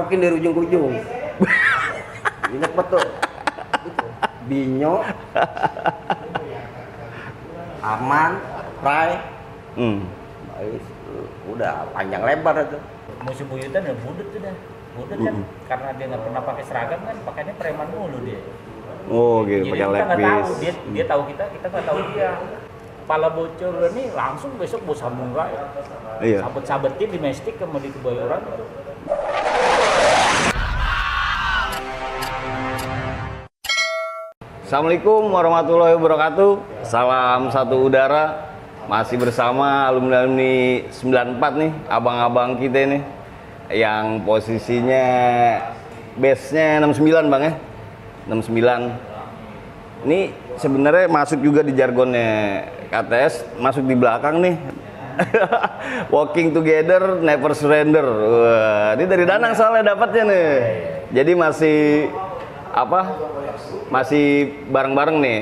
tampokin dari ujung ke ujung. Ingat betul. Itu. Binyo, Aman, Prai. Baik, udah panjang lebar itu. Musuh buyutan ya budut tuh dah. Budut kan karena dia nggak pernah pakai seragam kan, pakainya preman mulu dia. Oh gitu, Jadi pakai kita nggak tahu, lepis. dia tahu kita nggak tahu dia. Kepala bocor ini langsung besok bos sambung raya. Iya. Sabet-sabetin di Mestik sama di Kebayoran itu. Assalamualaikum warahmatullahi wabarakatuh. Salam satu udara. Masih bersama alumni 94 nih, abang-abang kita nih. Yang posisinya base-nya 69 Bang ya. 69. Ini sebenarnya masuk juga di jargonnya KTS, masuk di belakang nih. Walking together, never surrender. Wah, ini dari Danang soalnya dapatnya nih. Jadi masih masih bareng-bareng nih,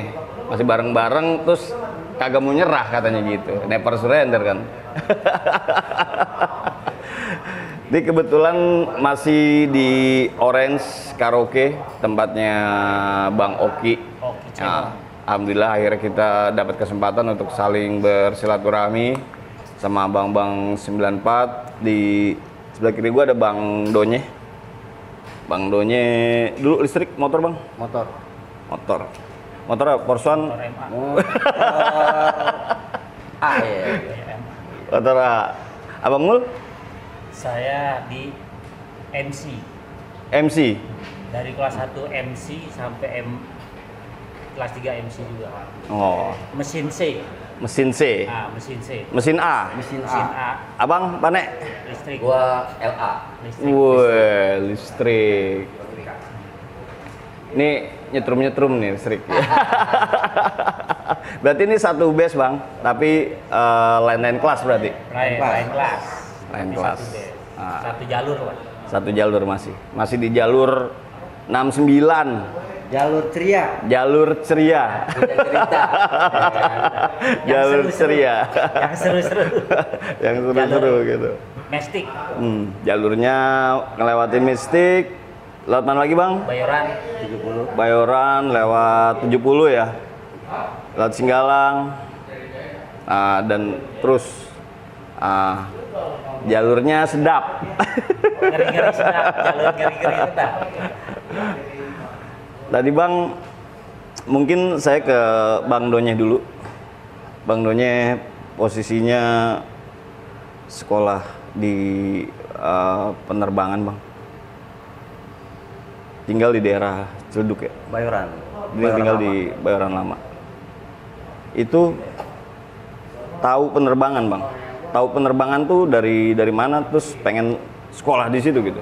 masih bareng-bareng terus kagak mau nyerah katanya gitu, never surrender kan. Ini kebetulan masih di Orange Karaoke, tempatnya Bang Oki. Nah, alhamdulillah akhirnya kita dapat kesempatan untuk saling bersilaturahmi sama Bang 94. Di sebelah kiri gua ada Bang Donye. Bang Donye dulu listrik motor Bang? Motor Porson. Motor A. Abang Mul? Saya di MC. Dari kelas 1 MC sampai kelas 3 MC juga. Oh. Mesin C. Mesin C. Mesin C. Mesin A. Mesin A. Abang Pane? Listrik. Gua LA. Listrik. Wah, listrik. Ini nyetrum nih listrik. Berarti ini satu base Bang, tapi lain kelas berarti. Lain kelas. Lain Tapi kelas. Satu jalur lah. Satu jalur masih di jalur 69. Jalur ceria. Jalur ceria. Cerita. Jalur ceria. Yang seru-seru. Yang seru-seru gitu. Mestik. Jalurnya ngelewatin Mistik. Lewat mana lagi Bang? Bayoran. 70. Bayoran lewat 70 ya. Lewat Singgalang. Dan terus jalurnya sedap. Ngeri-ngeri sedap. Jalur ngeri-ngeri sedap. Tadi Bang, mungkin saya ke Bang Donye dulu. Bang Donye posisinya sekolah di penerbangan Bang. Tinggal di daerah Ciledug ya? Bayoran. Tinggal di Bayoran Lama. Itu tahu penerbangan Bang. Tahu penerbangan tuh dari mana, terus pengen sekolah di situ gitu.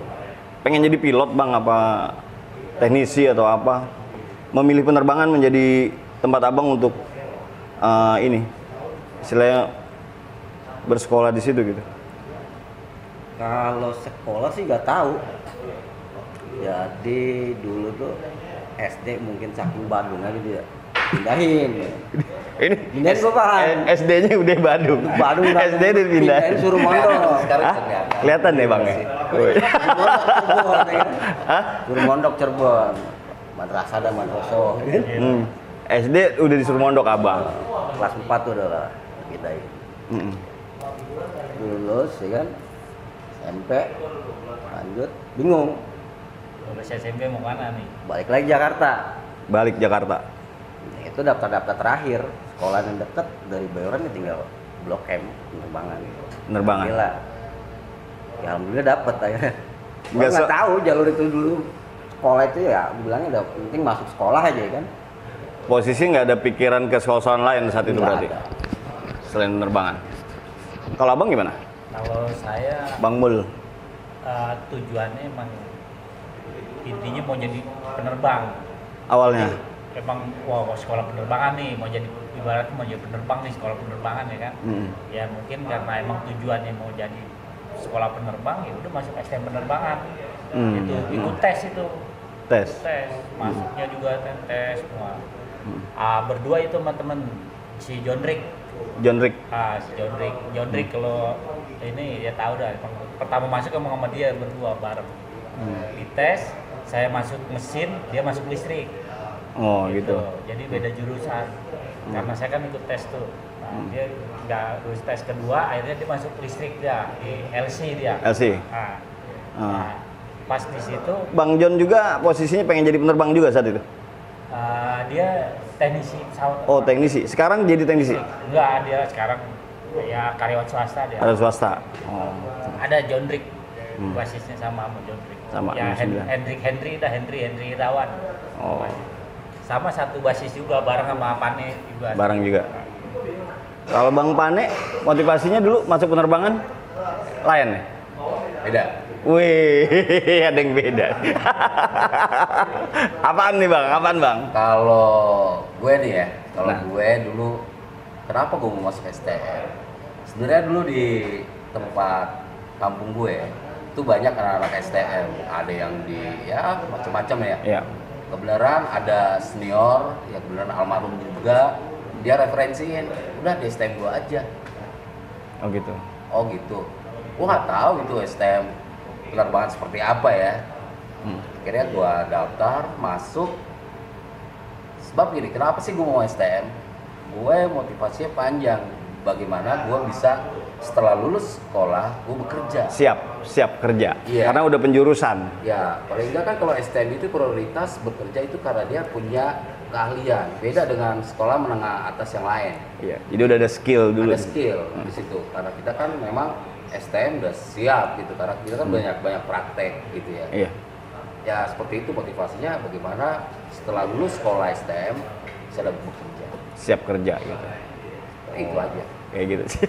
Pengen jadi pilot Bang apa teknisi atau apa? Memilih penerbangan menjadi tempat Abang untuk istilahnya bersekolah di situ gitu. Kalau sekolah sih nggak tahu. Jadi dulu tuh SD mungkin saking Badungnya gitu ya. Pindahin. Pindahin gua paham. SD-nya udah Badung. Badung SD dipindahin. suruh mondok. Kelihatan deh Bang ya? Suruh mondok Cirebon. Madrasah dan madrasah. SD udah disuruh mondok Abang. Kelas 4 tuh udah pindahin. Lulus ya kan. SMP lanjut bingung. Lulus SMP mau mana nih? Balik lagi Jakarta. Balik Jakarta. Itu daftar terakhir sekolah yang deket dari Bayoran ya tinggal Blok M penerbangan. Penerbangan. Ya alhamdulillah dapet akhirnya. Nggak Nggak tahu jalur itu dulu sekolah itu ya bilangnya udah penting masuk sekolah aja kan. Posisi nggak ada pikiran ke sekolah lain saat itu Nggak berarti? ada. Selain penerbangan. Kalau Abang gimana? Kalau saya Bang Mul. tujuannya emang intinya mau jadi penerbang. Awalnya? Emang sekolah penerbangan nih, mau jadi ibaratnya mau jadi penerbang nih, sekolah penerbangan ya kan. Ya mungkin karena emang tujuannya mau jadi sekolah penerbang, ya udah masuk STM penerbangan. Itu ikut tes itu. Tes. Masuknya juga tes semua. Berdua itu sama temen si John Rick. Si John Rick kalau ini ya tahu dah. Pertama masuk emang sama dia berdua bareng. Dites, saya masuk mesin, dia masuk listrik. Oh gitu. Jadi beda jurusan. Karena saya kan ikut tes tuh. Nah, dia nggak lulus tes kedua, akhirnya dia masuk listrik dia di LC dia. LC. Nah, pas di situ. Bang John juga posisinya pengen jadi penerbang juga saat itu. Dia teknisi pesawat. Oh teknisi. Sekarang jadi teknisi? Enggak, dia sekarang ya karyawan swasta dia. Ada swasta. Oh. Ada John Rick. Basisnya sama John Rick. Sama. Ya Henry Irawan. Oh. Sama satu basis juga bareng sama Pane juga. Bareng juga. Kalau Bang Pane, motivasinya dulu masuk penerbangan Lion ya? Beda. Wih, ada yang beda. Apaan nih Bang? Apaan Bang? Kalau gue nih ya, Nah. gue dulu kenapa gue mau masuk STM? Sebenarnya dulu di tempat kampung gue itu banyak anak-anak STM, ada yang di ya macam-macam ya. Iya. Kebenaran ada senior, ya kebenaran almarhum juga, dia referensiin, udah di STM gue aja. Oh gitu. Oh gitu. Gue nggak tahu itu STM penerbangan seperti apa ya. Akhirnya gue daftar, masuk. Sebab gini, kenapa sih gue mau STM? Gue motivasinya panjang. Bagaimana gue bisa setelah lulus sekolah, gue bekerja. Siap kerja. Iya. Karena udah penjurusan. Ya, paling enggak kan kalau STM itu prioritas bekerja itu karena dia punya keahlian. Beda dengan sekolah menengah atas yang lain. Iya. Jadi udah ada skill dulu. Ada skill di situ. Karena kita kan memang STM udah siap gitu. Karena kita kan banyak praktek gitu ya. Iya. Ya seperti itu motivasinya. Bagaimana setelah lulus sekolah STM bisa dapat bekerja. Siap kerja gitu. Itu aja. Kayak gitu sih.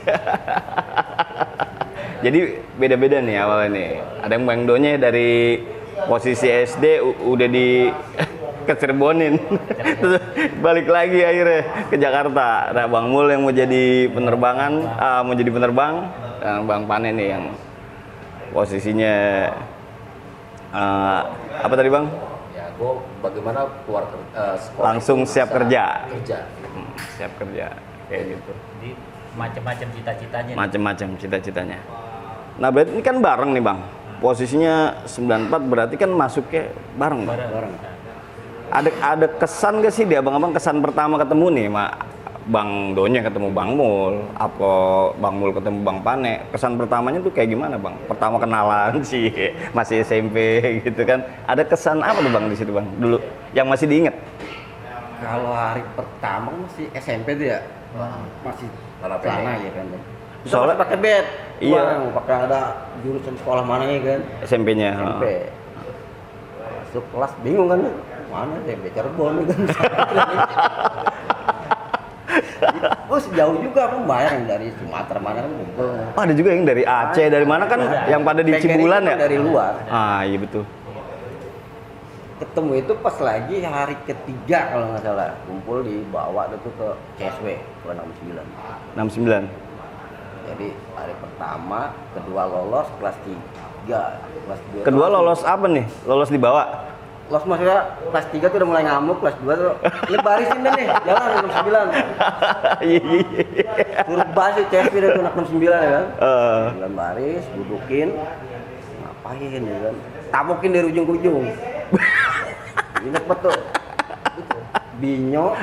Jadi beda-beda nih awalnya nih. Ada yang Bang Donya dari posisi SD udah di kecerbonin. Terus balik lagi akhirnya ke Jakarta. Nah, Bang Mul yang mau jadi penerbangan, mau jadi penerbang, dan Bang Pane nih yang posisinya apa tadi Bang? Ya, gue bagaimana keluar sekolah Langsung itu siap bisa kerja. Siap kerja kayak gitu. Jadi macam-macam cita-citanya. Macam-macam cita-citanya. Nah, berarti ini kan bareng nih Bang. Posisinya 94 berarti kan masuknya bareng. Bang. Bareng. Ada kesan gak sih di abang-abang, kesan pertama ketemu nih Bang Donya ketemu Bang Mul, apa Bang Mul ketemu Bang Pane? Kesan pertamanya tuh kayak gimana Bang? Pertama kenalan sih masih SMP gitu kan. Ada kesan apa tuh Bang di situ Bang? Dulu yang masih diinget? Kalau hari pertama masih SMP tuh ya, masih celana ya kan. Soalnya pakai bed. iya. Pakai ada jurusan sekolah mana ya kan? SMP-nya. SMP. Masuk kelas bingung kan? Mana SMP Cirebon kan? Oh sejauh juga aku bayar yang dari Sumatera mana kan kumpul. Oh, ada juga yang dari Aceh, dari mana kan yang pada di Cibulan ya? Dari luar. Iya betul. Ketemu itu pas lagi hari ketiga kalau nggak salah, kumpul dibawa itu ke CSW ke 69. 69. Jadi hari pertama, kedua lolos kelas 3, kelas 2. Kedua lolos apa nih? Lolos di bawah. Lolos maksudnya kelas 3 tuh udah mulai ngamuk, kelas 2 tuh ini barisin deh nih, jalan 69. Iya. Suruh baris CSW itu anak 69 ya kan. 9 baris, dudukin. Ngapain ya kan? Tamukin dari ujung ke ujung. Ingat betul. Binyo,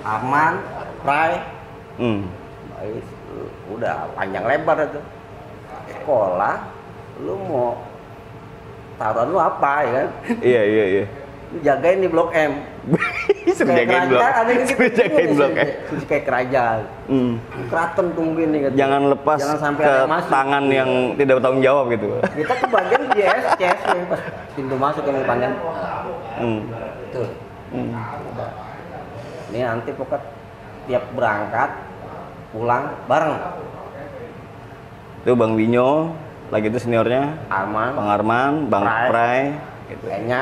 Aman, Prai, baik, udah panjang lebar itu. Sekolah, lu mau taruhan lu apa ya kan? Iya. Lu jagain di Blok M. Suruh jagain Blok. Ada yang gitu. Suruh jagain Blok M. Kayak kerajaan. Keraton tungguin nih. Jangan lepas sampai ke ada yang masuk. tangan yang tidak bertanggung jawab gitu. Kita kebagian di CS pas pintu masuk yang panjang. Betul. Ini nanti pokok tiap berangkat pulang bareng. Itu Bang Winyo, lagi itu seniornya. Arman, Bang Arman, Bang Prai. gitu. Kayaknya.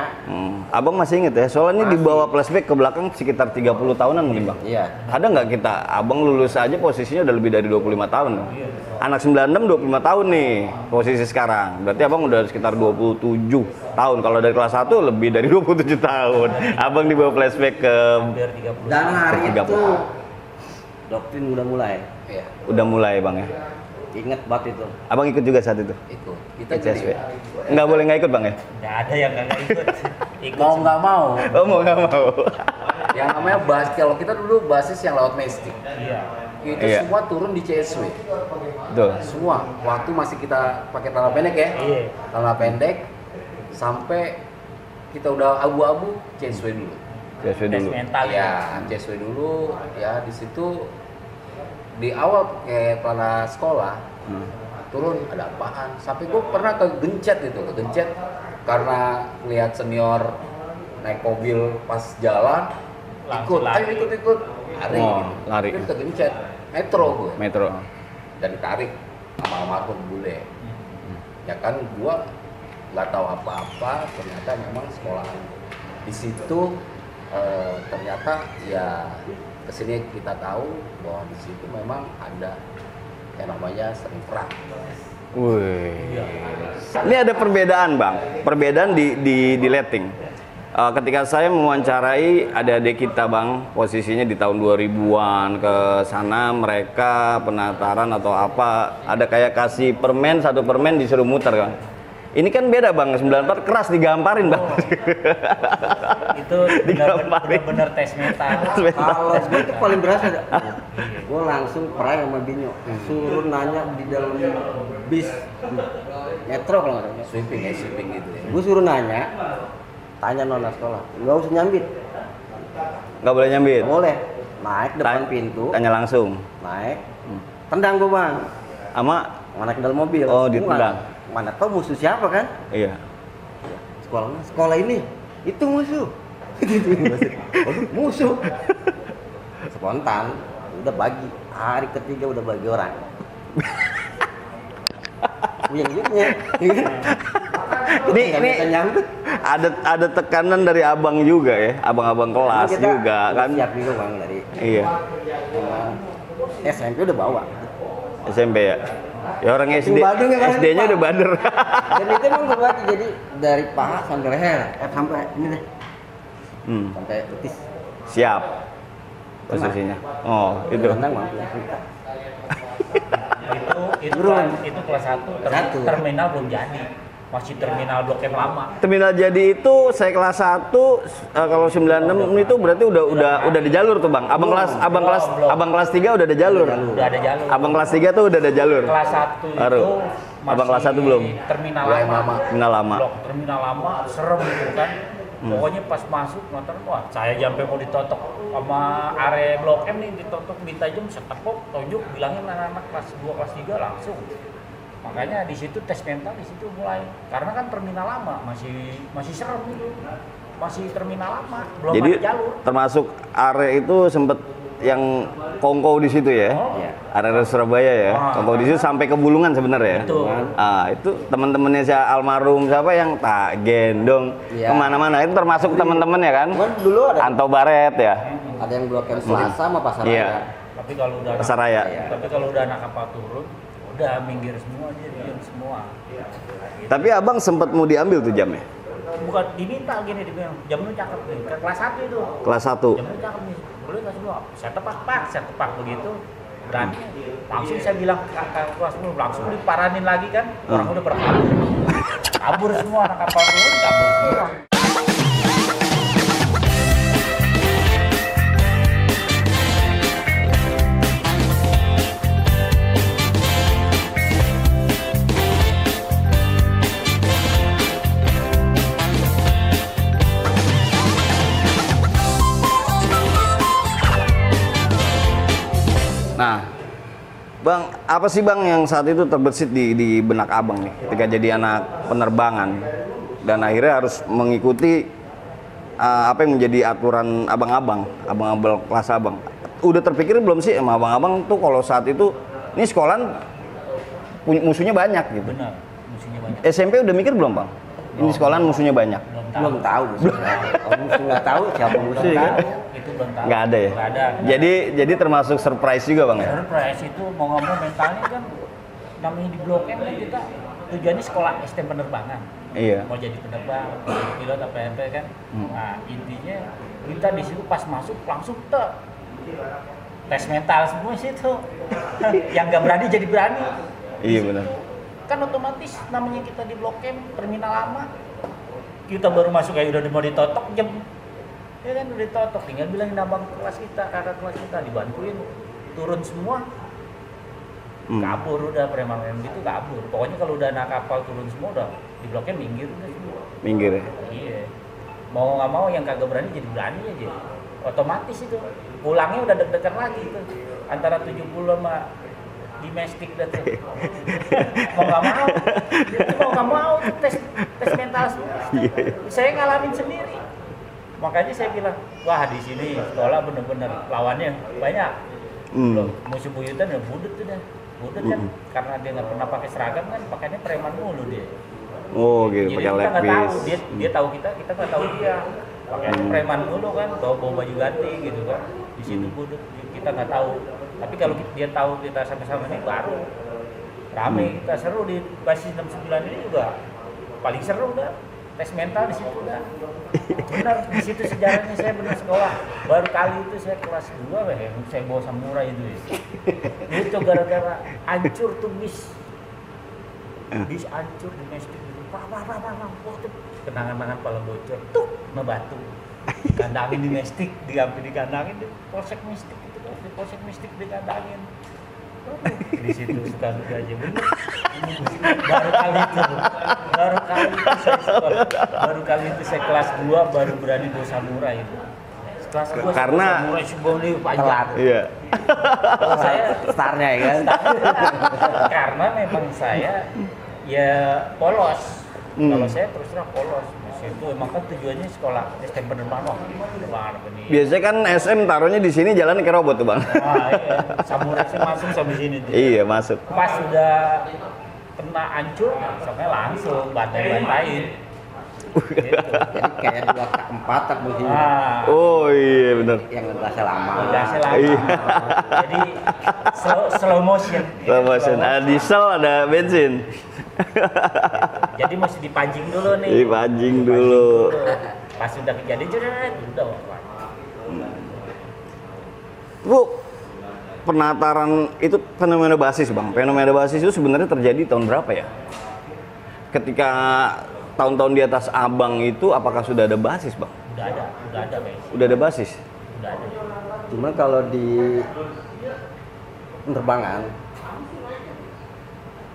Abang masih inget ya, soalnya ini dibawa flashback ke belakang sekitar 30 tahunan mungkin Bang. Iya. Ada nggak kita, abang lulus aja posisinya udah lebih dari 25 tahun. Anak 96 25 tahun nih posisi sekarang. Berarti abang udah sekitar 27 tahun. Kalau dari kelas 1 lebih dari 27 tahun. Abang dibawa flashback ke Hampir 30. Dan hari 30. itu doktrin udah mulai. Iya. Udah mulai Bang ya. Ingat banget itu. Abang ikut juga saat itu? Ikut. Kita CSW. jadi Nggak boleh nggak ikut bang ya? Nggak ada yang nggak ikut. Ikut mau semua. nggak mau. Oh mau nggak mau? Yang namanya kalau kita dulu basis yang lewat Mestik. Iya. Itu Iya. semua turun di CSW. Betul. Semua. Waktu masih kita pakai celana pendek ya. Iya. Celana pendek sampai kita udah abu-abu CSW dulu. CSW Tes dulu. mental Ya, CSW dulu ya di situ di awal kayak celana sekolah turun ada apaan sampai gue pernah kegencet karena lihat senior naik mobil pas jalan Langsung ikut lari. ayo ikut lari Oh, gitu. lari. Tapi kegencet metro gue Metro. dan ditarik sama almarhum bule ya kan gue nggak tahu apa-apa ternyata memang sekolahan di situ ternyata ya kesini kita tahu bahwa di situ memang ada yang namanya sering perang. Wih. Ini ada perbedaan bang, perbedaan di letting. Ketika saya mewawancarai adik-adik kita bang, posisinya di tahun 2000-an ke sana mereka penataran atau apa, ada kayak kasih permen, satu permen disuruh muter kan. Ini kan beda bang, 94 keras digamparin bang. Itu benar-benar tes mental. Kalau gue itu paling berasa dah. Gue langsung perang sama Binyo. Suruh nanya di dalam bis metro kalau nggak salah. Sweeping gitu ya. Gue suruh nanya, tanya nona sekolah. Nggak usah nyambit. Nggak boleh nyambit. Nggak boleh. Naik depan Tanya- pintu. Tanya langsung. Naik. Tendang gue bang. Ama, Mana ke dalam mobil. Oh, Gua ditendang. Mana tau musuh siapa kan? iya. Sekolah ini. Itu musuh. Waduh, musuh. Spontan. Udah bagi. Hari ketiga udah bagi orang. Yang Ini nyambut. ada tekanan dari abang juga ya, abang-abang kelas Kita juga kan. Siap juga bang dari Iya. SMP udah bawa. SMP ya. Ya orang SD, Badung ya, kan? SD-nya udah bader. Dan itu emang gue bagi jadi dari paha sampai leher, sampai ini deh, sampai betis. Siap. Posisinya. Oh, itu. Tendang mampu. Itu kelas 1 terminal belum jadi. Masih terminal Blok M lama. Terminal jadi itu saya kelas 1 kalau 96 itu berarti udah di jalur tuh, Bang. Belum. Abang kelas 3 udah ada jalur. Udah ada jalur. Abang kelas 3 tuh udah ada jalur. Kelas 1 Baru. itu Abang kelas 1 belum. Terminal Blok M lama. lama. Terminal lama. Blok terminal lama serem gitu kan. Pokoknya pas masuk nonton, wah saya sampai mau ditotok sama area Blok M nih, ditotok minta jam setepok, tonjuk bilangin anak-anak kelas 2 kelas 3 langsung. Makanya di situ tes mental di situ mulai, karena kan terminal lama masih serem gitu, masih terminal lama, belum Jadi ada jalur. termasuk area itu sempet yang kongko di situ ya. Oh. Area Surabaya ya. Kongko di situ sampai ke Bulungan sebenarnya ya. Betul. Itu teman-temannya si almarhum siapa yang tak gendong Iya. kemana-mana itu termasuk teman-teman ya kan. Cuman dulu ada Anto Baret ya. yang Blok M Selasa sama Pasar Iya. Raya. Tapi kalau udah Pasar Raya. tapi kalau udah anak kapal turun, udah minggir semua aja, diam semua. Tapi abang sempat mau diambil tuh jamnya. Bukan diminta gini, dibilang jam lu cakep nih, ke kelas 1 itu. Kelas 1. Jam lu cakep nih, boleh nggak semua? Saya tepak begitu. Berani, langsung saya bilang ke kakak kelas 10, langsung diparanin lagi kan, orang udah berkabur. Kabur semua, anak kapal turun, kabur semua. Nah, Bang, apa sih Bang yang saat itu terbersit di benak Abang nih ketika jadi anak penerbangan dan akhirnya harus mengikuti apa yang menjadi aturan abang-abang kelas Abang. Udah terpikir belum sih sama abang-abang tuh kalau saat itu ini sekolahan musuhnya banyak gitu. Benar, musuhnya banyak. SMP udah mikir belum Bang? Ini sekolahan musuhnya banyak. Belum tahu. Kalau musuh nggak tahu siapa musuh ya kan? Itu belum tahu. Nggak ada ya? Nggak ada. Jadi termasuk surprise juga Bang ya? Surprise itu mau ngomong mentalnya kan, namanya di Blok M kan kita tujuannya sekolah STM penerbangan. Iya. Mau jadi penerbang, mau jadi pilot apa kan. Nah intinya kita di situ pas masuk langsung tes mental semua situ. Yang nggak berani jadi berani. Iya, Di benar. situ kan otomatis namanya kita di Blok M terminal lama, kita baru masuk kayak udah mau ditotok jam, ya kan udah ditotok, tinggal bilangin abang kelas kita, kakak kelas kita, dibantuin turun semua, kabur udah preman gitu, kabur. Pokoknya kalau udah anak kapal turun semua udah di Blok M minggir udah semua. Minggir ya. Iya, mau nggak mau yang kagak berani jadi berani aja, otomatis itu pulangnya udah deg-degan lagi tuh antara 70 sama domestik dah tuh. mau nggak mau tuh tes mental semua. Saya ngalamin sendiri, makanya saya bilang wah di sini sekolah bener-bener lawannya banyak. Loh, musuh buyutan ya budut tuh dah, budut kan karena dia nggak pernah pakai seragam kan, pakainya preman mulu dia. Oh gitu, Jadi pakai kita nggak tahu, lepis. dia tahu kita nggak tahu dia. Pakainya preman mulu kan, bawa baju ganti gitu kan. Di situ budut kita nggak tahu. Tapi kalau dia tahu kita sama-sama ini baru rame, kita seru di basis 69 ini juga paling seru dah. Tes mental di situ dah. Benar, di situ sejarahnya saya benar sekolah. Baru kali itu saya kelas 2 saya bawa samurai itu. Itu gara-gara hancur tuh bis hancur domestik gitu. Waktu kenangan-kenangan pala bocor tuh ngebatu. Kandangin domestik, dikandangin di polsek mistik itu kan, di polsek mistik dikandangin. Di situ suka duka aja bener. Baru kali itu saya kelas 2 baru berani bawa samurai itu. Kelas 2 Karena samurai Shibone panjang. Telat. iya. Saya Starnya ya kan. karena memang saya ya polos. Kalau saya terus terang polos. Di situ emang kan tujuannya sekolah STM penerbangan. Penerbangan apa nih? Biasanya kan SM taruhnya di sini jalan ke robot tuh bang. Wah, iya. Samurai sih masuk sampai sini tuh. Iya masuk. Pas sudah kena hancur, soalnya langsung bantai-bantain. Gitu. Jadi kayak 2/4 begini. Nah, Oh iya benar. Yang ngegasnya lama. gasnya lama. Iya. Jadi slow motion. Slow motion. Ada diesel, ada bensin. Jadi mesti dipancing dulu nih. Dipancing dulu. Pas sudah kejadian jeret, udah wah. Bu, penataran itu fenomena basis bang. Fenomena basis itu sebenarnya terjadi tahun berapa ya? Ketika tahun-tahun di atas abang itu, apakah sudah ada basis bang? Udah ada guys. Udah ada basis? Udah ada. Cuma kalau di penerbangan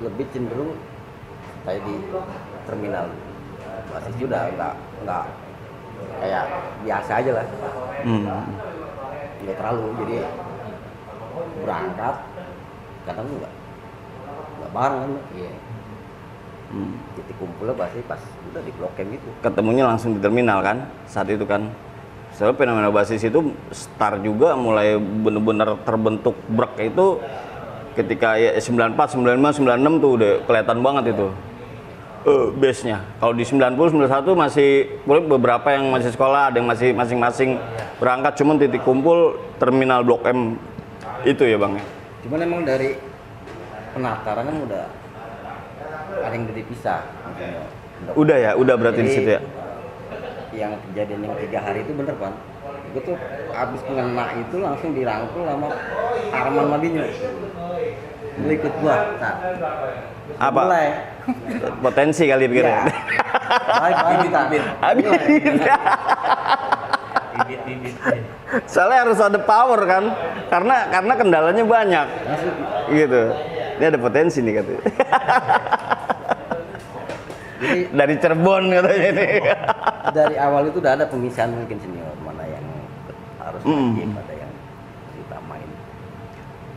lebih cenderung kayak di terminal basis juga nggak kayak biasa aja lah, nggak terlalu. Jadi berangkat kadang nggak bareng kan, iya. Titik kumpulnya pasti pas udah di Blok M gitu. Ketemunya langsung di terminal kan saat itu kan. Soalnya fenomena basis itu start juga mulai benar-benar terbentuk brek itu ketika ya 94, 95, 96 tuh udah kelihatan banget itu base-nya. Kalau di 90, 91 masih beberapa yang masih sekolah, ada yang masih masing-masing berangkat, cuman titik kumpul terminal Blok M itu ya bang ya. Cuman emang dari penataran kan udah ada yang dipisah. Udah ya, udah berarti di situ ya. Yang kejadian yang 3 hari itu bener kan? Gue tuh abis kena itu langsung dirangkul sama Arman Mabinyo. Lu ikut gua. Nah, Apa? mulai. Potensi kali pikirnya. Bibit. Bibit. Soalnya harus ada power kan, karena kendalanya banyak. Gitu. Ini ada potensi nih katanya. Jadi Dari Cirebon katanya ini. dari awal itu udah ada pemisahan mungkin senior mana yang harus main, ada yang ditamain.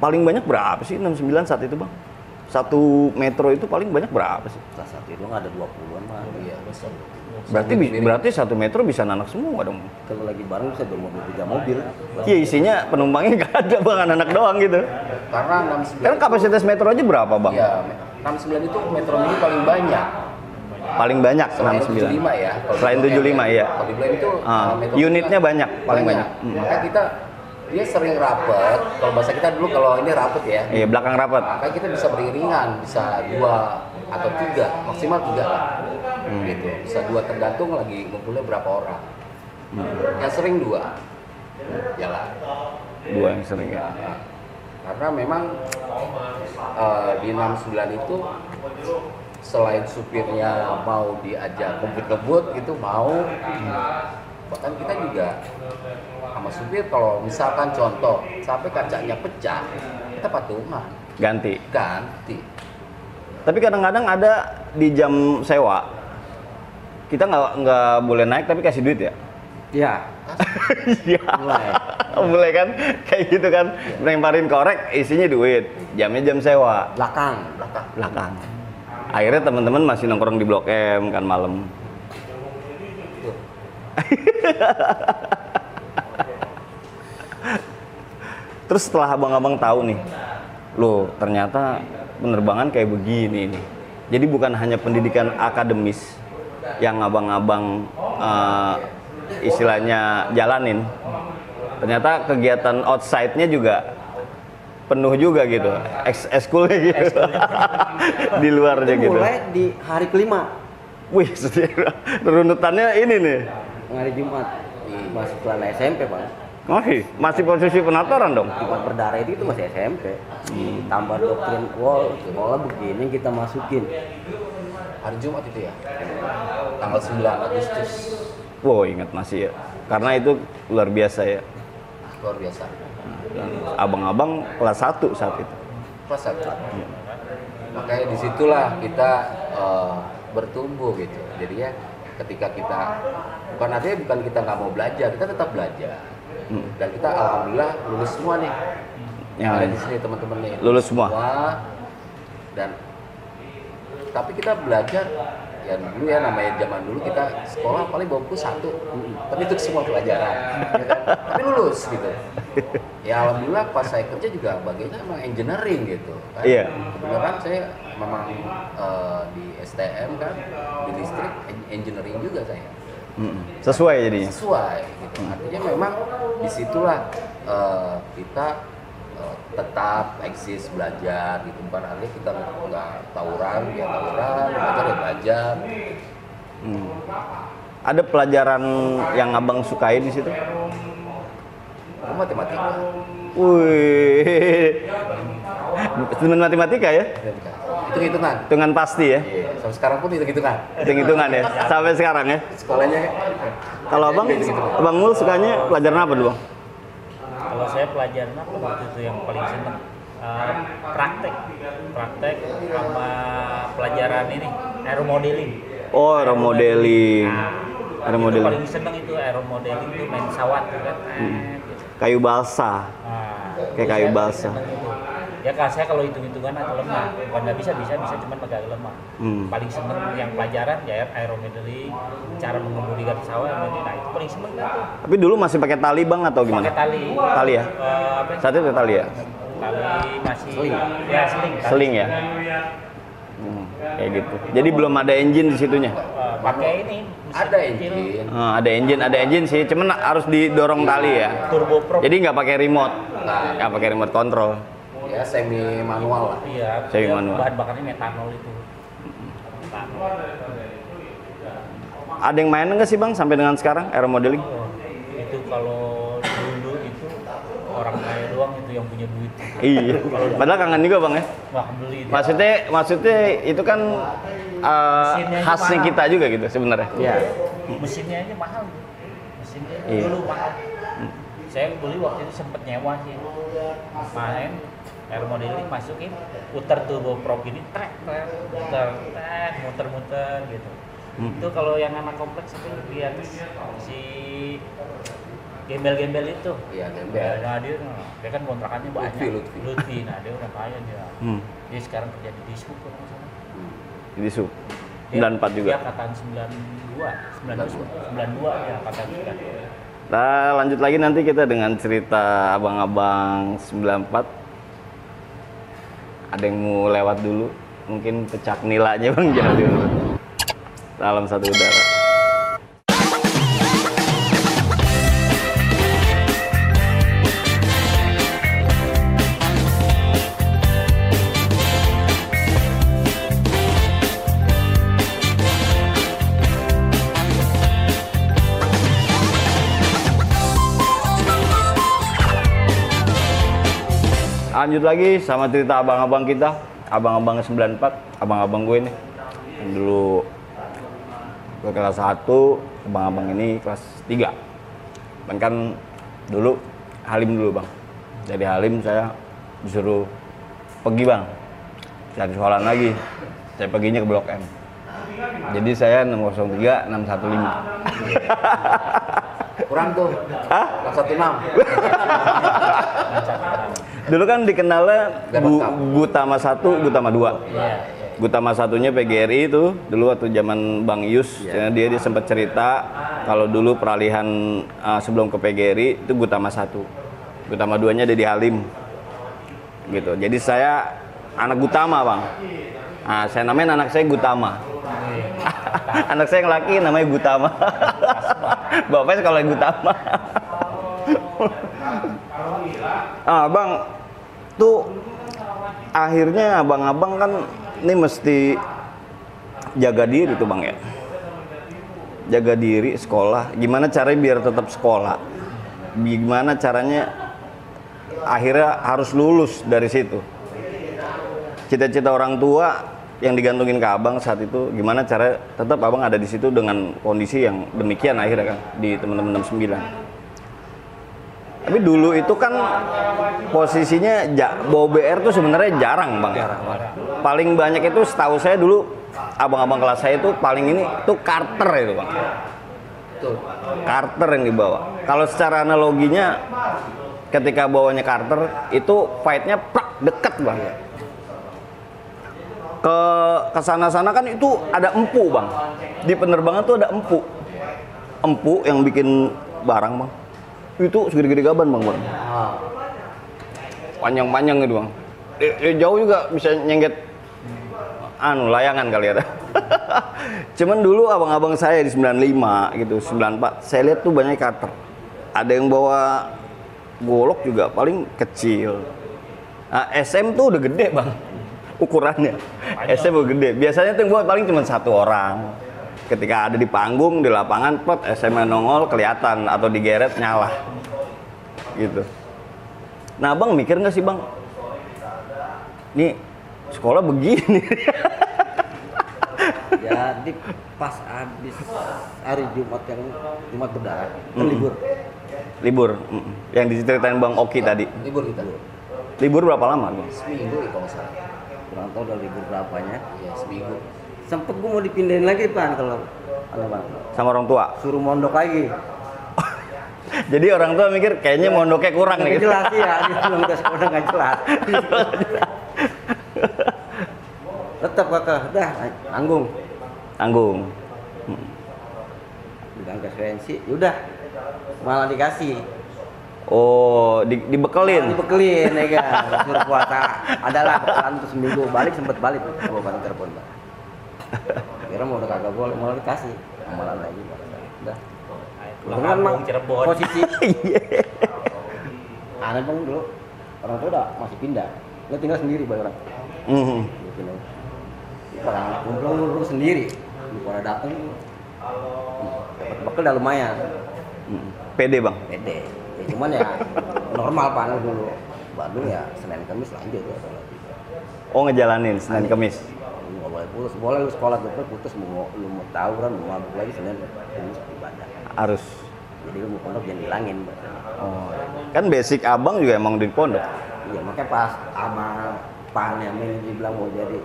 Paling banyak berapa sih 69 saat itu bang? Satu metro itu paling banyak berapa sih? Kelas 1 itu nggak ada 20-an mah. Iya, besar. Berarti satu metro bisa nanak semua dong. Kalau lagi bareng bisa 2 mobil 3 mobil. Iya isinya penumpangnya nggak ada bang, anak doang gitu. Karena 69 Kan kapasitas metro aja berapa bang? Iya, 69 itu metro mini paling banyak. Paling banyak Selain 69. 75 ya. Kalau Selain di Blok M 75 iya. Kalau di Blok M itu metro Unitnya mini banyak, paling banyak. Makanya kita dia sering rapet. Kalau bahasa kita dulu kalau ini rapet ya. Iya belakang rapat. Makanya kita bisa beriringan, bisa 2 atau 3, maksimal 3 lah. Gitu. Bisa 2 tergantung lagi ngumpulnya berapa orang. Yang sering 2. Jalan. Dua yang sering ya. Karena memang di 69 itu selain supirnya mau diajak kebut-kebut gitu mau, bahkan kita juga sama supir kalau misalkan contoh sampai kacanya pecah kita patungan Ganti. ganti. Tapi kadang-kadang ada di jam sewa kita nggak boleh naik tapi kasih duit ya. Iya. Iya. Mulai. Mulai kan kayak gitu kan, lemparin korek isinya duit, jamnya jam sewa. Belakang. Belakang. Akhirnya teman-teman masih nongkrong di Blok M kan malam. Terus setelah abang-abang tahu nih, loh ternyata penerbangan kayak begini nih. Jadi bukan hanya pendidikan akademis yang abang-abang istilahnya jalanin. Ternyata kegiatan outside-nya juga penuh juga gitu, ekskulnya gitu. Di luarnya Itu gitu. mulai di hari kelima. Wih, runutannya ini nih. Hari Jumat. Masih kelas SMP, Bang. Masih posisi penataran dong. Jumat berdarah itu masih SMP. Ditambah doktrin, wah sekolah begini kita masukin. Hari Jumat itu ya, tanggal 9 Agustus, Wow, ingat masih ya. Karena itu luar biasa ya. luar biasa. Dan abang-abang kelas 1 saat itu. Kelas 1. Makanya disitulah kita bertumbuh gitu. Jadi ya ketika kita bukan kita nggak mau belajar, kita tetap belajar. Dan kita alhamdulillah lulus semua nih. Yang Ada di sini teman-teman nih. Lulus semua. Dan tapi kita belajar ya dulu ya, namanya zaman dulu kita sekolah paling bawa buku 1, tapi itu semua pelajaran, ya kan? Tapi lulus gitu. Ya alhamdulillah pas saya kerja juga bagiannya emang engineering gitu kan. Iya. Kebenaran saya memang di STM kan, di listrik engineering juga saya. Sesuai jadinya. Sesuai gitu. Artinya memang disitulah kita tetap eksis belajar gitu, bukan artinya kita nggak tawuran, belajar ya belajar. Ada pelajaran yang abang sukai di situ? Matematika. Wih, senang matematika ya? Hitung-hitungan. Hitungan pasti ya? Iya, sampai sekarang pun hitung-hitungan. Hitung-hitungan ya? Sampai sekarang ya? Sekolahnya. Kalau abang Mul sukanya pelajaran apa dulu bang? Kalau saya pelajaran apa waktu itu yang paling seneng? Praktek sama pelajaran ini aeromodeling. Oh, aeromodeling. Itu Aeromodeling. paling seneng itu aeromodeling itu main pesawat tuh kan. Gitu. Kayu balsa. Kayak kayu saya balsa. seneng itu. Ya saya kalau hitung-hitungan agak lemah, bukan nggak bisa cuman agak lemah. Paling seneng yang pelajaran ya aeromodeling, cara mengemudikan pesawat, nah itu paling seneng kan tuh. Tapi dulu masih pakai tali bang atau gimana? Pakai tali. Tali ya? Saat itu pakai tali ya? Tali masih ya seling. Seling ya? Kayak gitu. Jadi belum ada engine di situnya? Pakai ini. Ada engine. Ada engine sih, cuman harus didorong tali ya. Turbo prop. Jadi nggak pakai remote, nggak pakai remote control. Ya semi manual lah. Iya. Semi dia manual. Bahan bakarnya metanol itu. Metanol. Ada yang main nggak sih bang sampai dengan sekarang aeromodeling? Itu kalau dulu itu orang kaya doang itu yang punya duit. Iya. Padahal kangen juga bang ya. Wah beli. Maksudnya itu kan khasnya mahal. kita juga gitu sebenarnya. Iya. Mesinnya aja mahal. Mesinnya Iya. dulu mahal. Saya beli waktu itu sempet nyewa sih. Main aeromodeling masukin putar turbo prop ini muter gitu. Itu kalau yang anak kompleks itu lihat si gembel-gembel itu. Iya, gembel. Nah, dia kan kontrakannya banyak. Lutfi. Nah, dia udah kaya dia. Dia sekarang kerja di Dishub kalau nggak salah. Di sub. 94 juga. Dia angkatan 92 ya angkatan 92. Nah, lanjut lagi nanti kita dengan cerita abang-abang 94. Ada yang mau lewat dulu, mungkin pecak nilainya bang jangan dulu. Salam satu udara. Lanjut lagi sama cerita abang-abang kita, abang-abang 94, abang-abang gue nih. Yang dulu gue kelas 1, abang-abang ini kelas 3. Bang kan dulu Halim dulu bang. Dari Halim saya disuruh pergi bang, cari sekolah lagi. Saya perginya ke Blok M. Jadi saya 603, 615. Kurang tuh. Hah? Kelas 16. Dulu kan dikenalnya Gutama 1, Gutama 2. Iya. Gutama satunya PGRI itu dulu waktu zaman Bang Yus, dia sempat cerita kalau dulu peralihan sebelum ke PGRI itu Gutama 1. Gutama 2-nya ada di Halim. Gitu. Jadi saya anak Gutama, Bang. Nah, saya namain anak saya Gutama. Anak saya yang laki namanya Gutama. Bapaknya sekolah Gutama. Bang, tuh akhirnya abang-abang kan ini mesti jaga diri tuh bang ya, jaga diri sekolah. Gimana caranya biar tetap sekolah? Gimana caranya akhirnya harus lulus dari situ? Cita-cita orang tua yang digantungin ke abang saat itu, gimana cara tetap abang ada di situ dengan kondisi yang demikian akhirnya kan di teman-teman 69. Tapi dulu itu kan posisinya bawa BR tuh sebenarnya jarang bang. Paling banyak itu setahu saya dulu abang-abang kelas saya itu paling ini itu Carter itu bang. Betul. Carter yang dibawa. Kalau secara analoginya ketika bawanya Carter itu fightnya deket bang. Ke sana-sana kan itu ada empu bang. Di penerbangan tuh ada empu yang bikin barang bang. Itu segede-gede gaban bang. Panjang-panjang gitu bang. Jauh juga bisa nyengget layangan kali ya. Cuman dulu abang-abang saya di 95 gitu, 94 saya lihat tuh banyak Carter. Ada yang bawa golok juga paling kecil. SM tuh udah gede bang ukurannya. SM udah gede. Biasanya tuh yang bawa paling cuma 1 orang. Ketika ada di panggung, di lapangan, SM nongol kelihatan atau digeret nyala gitu. Nah bang mikir nggak sih bang, nih sekolah begini. Jadi pas habis hari Jumat yang Jumat berdarah kan libur. Yang diceritain Bang Oki tadi. Libur kita. Libur berapa lama bang? Seminggu kalau nggak salah. kurang tahu udah libur berapanya. Iya, seminggu. Sempet gue mau dipindahin lagi Pan kalau bang Sama orang tua. suruh mondok lagi. Jadi orang tua mikir kayaknya mondoknya kurang nih. Nggak jelas ya, dia belum ke sekolah nggak jelas. Tetap kakak, udah tanggung. Bilang ke Swensi, yaudah malah dikasih. Oh, dibekelin. Dibekelin ya kan, suruh puasa. Adalah bekalan untuk seminggu, sempet balik bawa telepon Pak. Kira mau udah kagak boleh, malah dikasih. Amalan lagi Pak. Udah. Pulang kampung Cirebon. Posisi aneh bang dulu, orang tua udah masih pindah. Dia tinggal sendiri Bang orang. Dia pindah. Orang kumpul sendiri. Pada datang dapat bekal udah lumayan. Pede bang. Pede. Ya, cuman ya normal Pak dulu. Bandung ya Senin Kamis lanjut ya. Oh ngejalanin Senin Kamis. Nggak boleh putus, boleh lu sekolah putus mau lu mau tawuran mau mabuk lagi Senin Kamis ibadah. Harus. Jadi lu mau pondok jangan hilangin. Oh. Kan basic abang juga emang di pondok. Iya makanya pas sama Pak Yamin dibilang mau jadi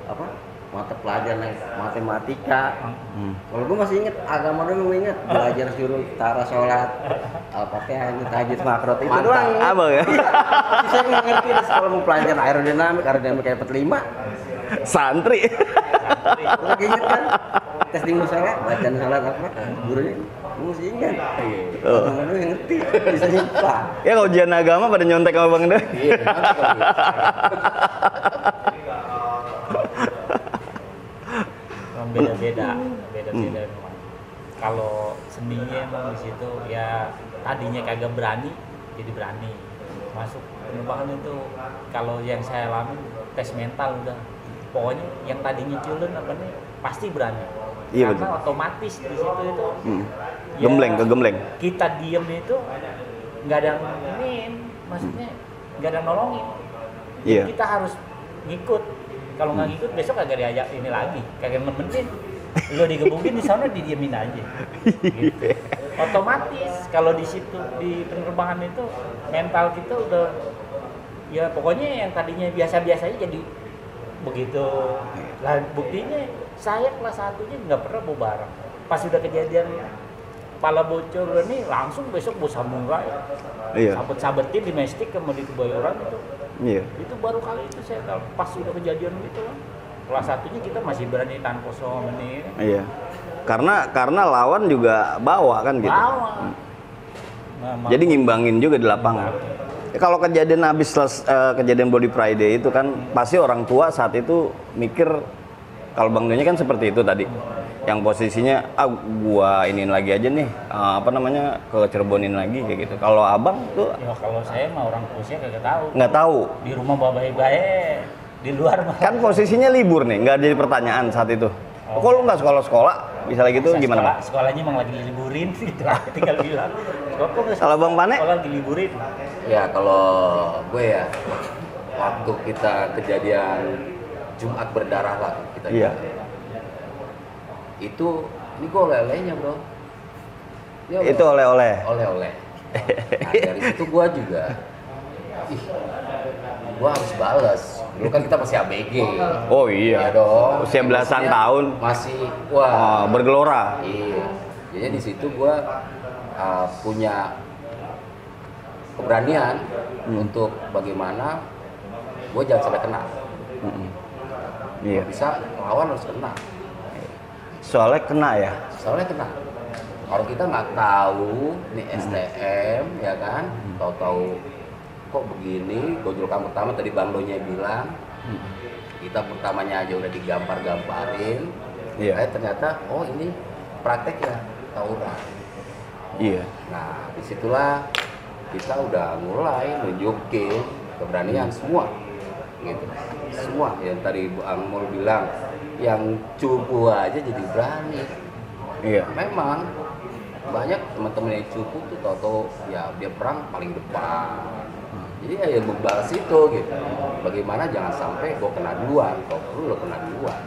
apa mata pelajaran matematika. Kalau gue masih inget agama dulu inget belajar suruh tara sholat Al-Fatihah ini tahajud makrot itu doang. Abang ya. Saya nggak ngerti deh kalau mau pelajaran aerodinamik dapat 5. Santri. Lagi inget kan tes di musola bacaan sholat apa gurunya mesti ingat. Agama dulu yang ngerti bisa lupa. Ya kalau ujian agama pada nyontek sama bang deh. Iya. Beda-beda memang. Kalau seninya emang di situ ya tadinya kagak berani jadi berani. Masuk penerbangan itu kalau yang saya alami tes mental udah. Pokoknya yang tadinya culun apa nih pasti berani. Iya, karena betul. otomatis di situ itu. Gembleng. Kita diem itu nggak ada yang ini maksudnya nggak ada yang nolongin. Jadi Iya. kita harus ngikut. Kalau nggak ngikut besok kagak diajak ini lagi, kagak nemenin. Lo digebukin di sana didiemin aja. Gitu. Otomatis kalau di situ di penerbangan itu mental kita udah ya pokoknya yang tadinya biasa-biasa aja jadi begitu. Lah buktinya saya kelas 1-nya nggak pernah bawa barang. Pas udah kejadian kepala bocor nih langsung besok bawa samurai. Iya. Sabet-sabetin di Mestik sama di Kebayoran itu. Iya. Itu baru kali itu saya tahu pas udah kejadian gitu kan. Kelas 1-nya kita masih berani tahan kosong ini. Iya. Karena lawan juga bawa kan gitu. Bawa. Nah, Jadi ngimbangin juga di lapangan. Ya, kalau kejadian kejadian Body Friday itu kan pasti orang tua saat itu mikir kalau Bang Donya kan seperti itu tadi. Yang posisinya gua iniin lagi aja nih ke Cirebonin lagi kayak gitu. Kalau Abang tuh ya kalau saya mah orang tua saya kagak tahu. nggak tahu. Di rumah bawa baik-baik, di luar mah. Kan posisinya libur nih, nggak jadi pertanyaan saat itu. Oh. Kok lu nggak sekolah-sekolah? Misalnya gitu gimana, Bang? Sekolahnya emang lagi liburin gitu lah, tinggal bilang. Kalau Bang Pane? Sekolah lagi liburin. Ya kalau gue ya waktu kita kejadian Jumat berdarah lah kita. Iya. Itu ini gue oleh-olehnya bro. Dia Itu oleh-oleh. oleh-oleh. Nah, dari situ gue juga, gue harus balas. Dulu kan kita masih ABG. Oh iya. Ya dong. Usia belasan Maksudnya tahun. Masih wah. Bergelora. Iya. Jadi di situ gue punya keberanian untuk bagaimana gue jangan sampai kena. Iya. Bisa lawan harus kena. Soalnya kena ya. Soalnya kena. Kalau kita nggak tahu nih STM ya kan, tahu-tahu kok begini. Gojolkan pertama tadi Bang Donya bilang, kita pertamanya aja udah digampar-gamparin. Iya. Ternyata oh ini praktek ya tawuran. Iya. Nah disitulah kita udah mulai nunjukin keberanian semua, gitu. Semua yang tadi Bang Mul bilang, yang cupu aja jadi berani. Iya. Memang banyak teman-teman yang cukup tuh tau-tau ya dia perang paling depan. Jadi ya membalas itu gitu. Bagaimana jangan sampai gua kena duluan, kalau perlu lo kena duluan.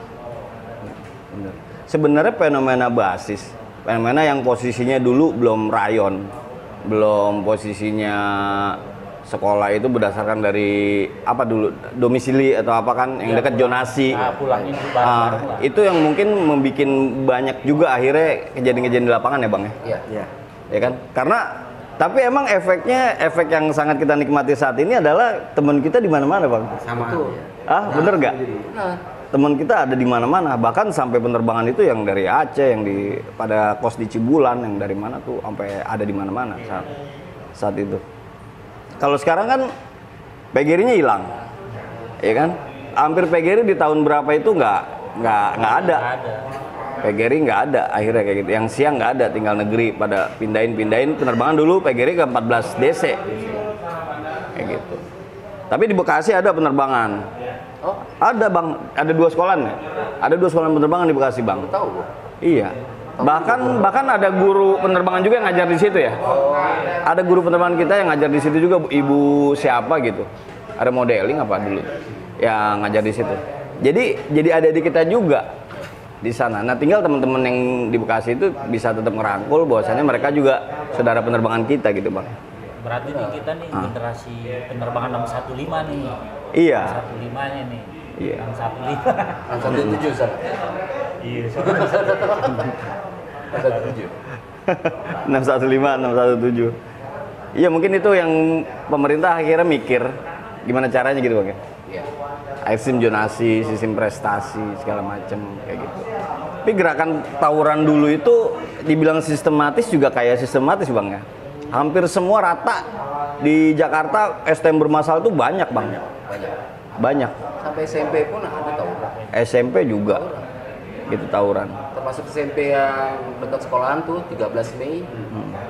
Bener. Sebenarnya fenomena basis, fenomena yang posisinya dulu belum rayon, belum posisinya sekolah itu berdasarkan dari apa dulu domisili atau apa kan yang dekat zonasi. Nah, pulangnya dulu bareng-bareng lah. Itu yang mungkin membuat banyak juga akhirnya kejadian-kejadian di lapangan ya Bang ya. Iya. Iya. Ya kan? Karena tapi emang efek yang sangat kita nikmati saat ini adalah teman kita di mana-mana Bang. Sama. Betul. Ah, bener gak? Nah, Teman kita ada di mana-mana, bahkan sampai penerbangan itu yang dari Aceh, yang pada kos di Cibulan, yang dari mana tuh sampai ada di mana-mana saat itu. Kalau sekarang kan PGRI-nya hilang, ya kan? Hampir PGRI di tahun berapa itu nggak ada. Nggak ada. PGRI nggak ada, akhirnya kayak gitu. Yang siang nggak ada, tinggal negeri pada pindahin penerbangan dulu PGRI ke 14 DC, kayak gitu. Tapi di Bekasi ada penerbangan. oh Ada Bang, ada 2 sekolahan ya? Ada 2 sekolahan penerbangan di Bekasi Bang. tahu gua. Iya. Bahkan ada guru penerbangan juga yang ngajar di situ ya. Ada guru penerbangan kita yang ngajar di situ juga, ibu siapa gitu. Ada modeling apa dulu yang ngajar di situ. Jadi adik-adik kita juga di sana. Nah, tinggal teman-teman yang di Bekasi itu bisa tetap ngerangkul bahwasanya mereka juga saudara penerbangan kita gitu, Bang. Berarti nih kita nih generasi penerbangan 615 nih. Iya. 615-nya nih. Iya. 615. 117 sana. Iya, 117. 615, 617. Iya, mungkin itu yang pemerintah akhirnya mikir gimana caranya gitu, Bang ya. Iya. Sistem zonasi, sistem prestasi, segala macam kayak gitu. Tapi gerakan tawuran dulu itu dibilang sistematis juga kayak sistematis Bang ya. Hampir semua rata di Jakarta STM bermasalah itu banyak Bang. Banyak. Sampai SMP pun ada tawuran. SMP juga gitu tawuran. Termasuk SMP yang dekat sekolahan tuh 13 Mei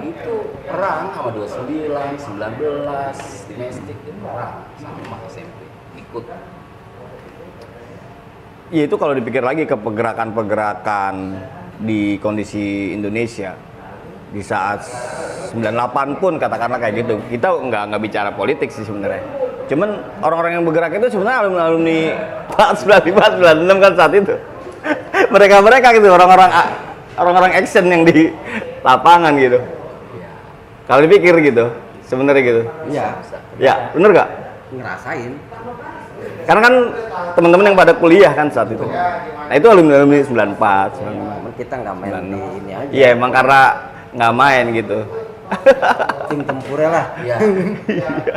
itu perang sama 29, 19 domestik itu perang sama SMP ikut. Ya itu kalau dipikir lagi ke pergerakan-pergerakan di kondisi Indonesia di saat 98 pun katakanlah kayak gitu. Kita nggak bicara politik sih sebenarnya. Cuman orang-orang yang bergerak itu sebenarnya alumni 95, 96 kan saat itu. Mereka gitu, orang-orang action yang di lapangan gitu. Kalau dipikir gitu, sebenarnya gitu. Iya, Ya, bener gak? ngerasain. Karena kan teman-teman yang pada kuliah kan saat itu. Nah itu alumni 94, 95. Cuman kita nggak main di ini aja. Iya, emang karena nggak main gitu. Tim tempurnya lah, Iya.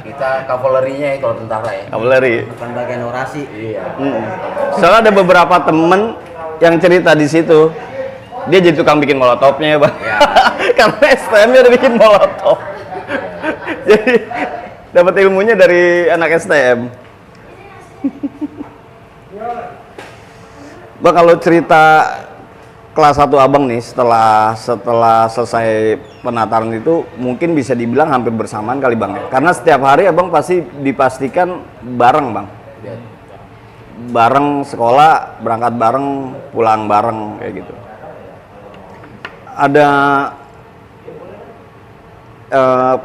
Kita kavalerinya ya kalau tentara ya. Kavaleri. bukan bagian orasi. Iya. Soalnya ada beberapa temen yang cerita di situ, dia jadi tukang bikin molotofnya ya bang. Ya. Karena STM-nya udah bikin molotov. Jadi dapat ilmunya dari anak STM. Bang, kalau cerita kelas 1 abang nih setelah selesai penataran itu mungkin bisa dibilang hampir bersamaan kali bang ya? Karena setiap hari abang pasti dipastikan bareng bang, Iya. bareng sekolah, berangkat bareng, pulang bareng kayak gitu. Ada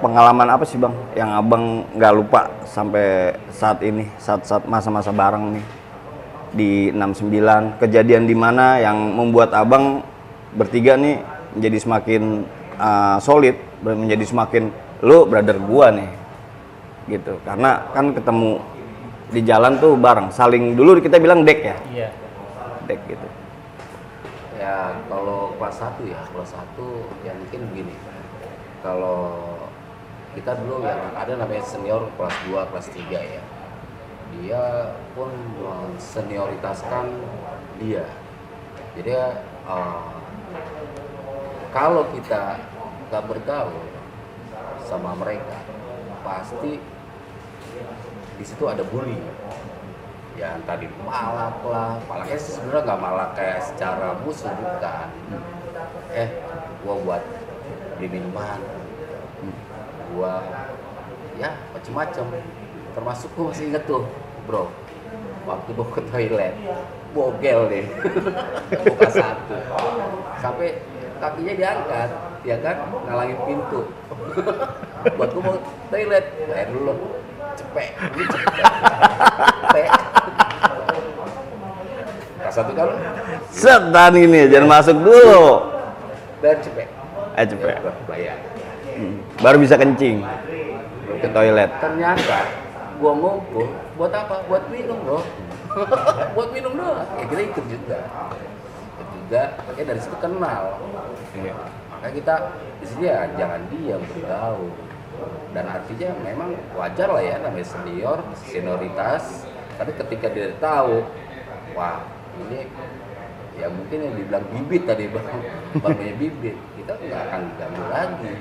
pengalaman apa sih bang yang abang nggak lupa sampai saat ini, saat masa-masa bareng nih di 69, kejadian di mana yang membuat abang bertiga nih menjadi semakin solid, menjadi semakin lu brother gua nih gitu, karena kan ketemu di jalan tuh bareng, saling dulu kita bilang dek ya, Iya. dek gitu. Ya kalau kelas 1 ya, kelas 1 ya mungkin begini. Kalau kita dulu yang ada namanya senior kelas 2, kelas 3 ya. Dia pun senioritaskan dia. Jadi kalau kita nggak bergaul sama mereka, pasti di situ ada bully. Ya tadi malak lah, malaknya sih sebenarnya nggak malak kayak secara musuh, bukan. Gua buat beli minuman, gua ya macem-macem. Termasuk gua masih inget tuh, bro, waktu gua ke toilet, bogel deh, buka satu, sampai kakinya diangkat, ya kan, ngalangin pintu. Buat gua mau toilet, bayar dulu, cepet, ini cepet. Kelas 1 kan, Setan ini jangan masuk dulu. bayar cepet. Cepet. Ya, bayar. Baru bisa kencing ke toilet. Ternyata gua ngumpul buat apa? Buat minum, bro. Buat minum doang. Ya kita ikut juga. Makanya dari situ kenal. Makanya kita di sini ya jangan diam, bergaul. Dan artinya memang wajar lah ya, namanya senioritas. Tapi ketika dia tahu, wah ini ya mungkin yang dibilang bibit tadi bang, bangnya bibit, kita nggak akan ganggu lagi.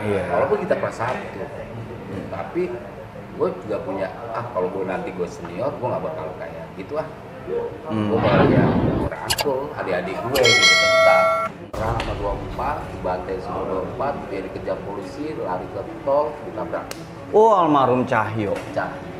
Iya. Walaupun kita kelas 1, tapi gue juga punya kalau gue nanti gue senior, gue nggak bakal kayak gitu gue bakal ya merangkul adik-adik gue gitu tetap. Orang sama 24 dibantai semua 24, dia dikejar polisi, lari ke tol, ditabrak. Oh, almarhum Cahyo. Cahyo.